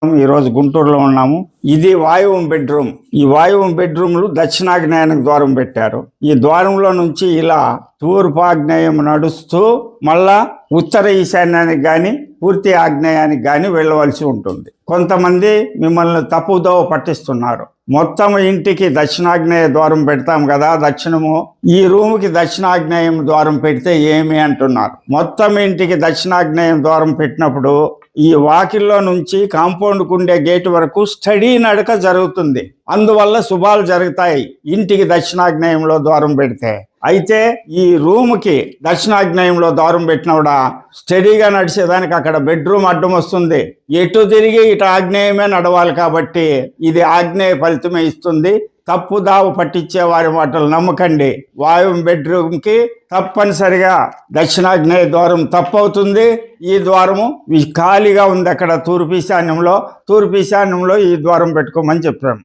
ఈరోజు గుంటూరులో ఉన్నాము. ఇది వాయువ్యం బెడ్రూమ్. ఈ వాయువ్యం బెడ్రూమ్లు దక్షిణాగ్నేయానికి ద్వారం పెట్టారు. ఈ ద్వారంలో నుంచి ఇలా తూర్పు ఆగ్నేయం నడుస్తూ మళ్ళా ఉత్తర ఈశాన్యానికి గాని పూర్తి ఆగ్నేయానికి గాని వెళ్ళవలసి ఉంటుంది. కొంతమంది మిమ్మల్ని తప్పుదోవ పట్టిస్తున్నారు. మొత్తం ఇంటికి దక్షిణాగ్నేయ ద్వారం పెడతాం కదా, దక్షిణము. ఈ రూముకి దక్షిణాగ్నేయం ద్వారం పెడితే ఏమి అంటున్నారు. మొత్తం ఇంటికి దక్షిణాగ్నేయం ద్వారం పెట్టినప్పుడు ఈ వాకిల్లో నుంచి కాంపౌండ్ కుండే గేటు వరకు స్టడీ నడక జరుగుతుంది. అందువల్ల శుభాలు జరుగుతాయి ఇంటికి దక్షిణాగ్నేయంలో ద్వారం పెడితే. అయితే ఈ రూమ్కి దక్షిణాగ్నేయంలో ద్వారం పెట్టినప్పుడు స్టడీగా నడిచేదానికి అక్కడ బెడ్రూమ్ అడ్డం వస్తుంది. ఎటు తిరిగి ఇటు ఆగ్నేయమే నడవాలి కాబట్టి ఇది ఆగ్నేయ ఫలితమే ఇస్తుంది. తప్పుదావు పట్టించే వారి మాటలు నమ్మకండి. వాయువ్యం బెడ్రూమ్కి తప్పనిసరిగా దక్షిణాగ్నేయ ద్వారం తప్పవుతుంది. ఈ ద్వారము ఖాళీగా ఉంది అక్కడ తూర్పు ఈశాన్యంలో ఈ ద్వారం పెట్టుకోమని చెప్పాము.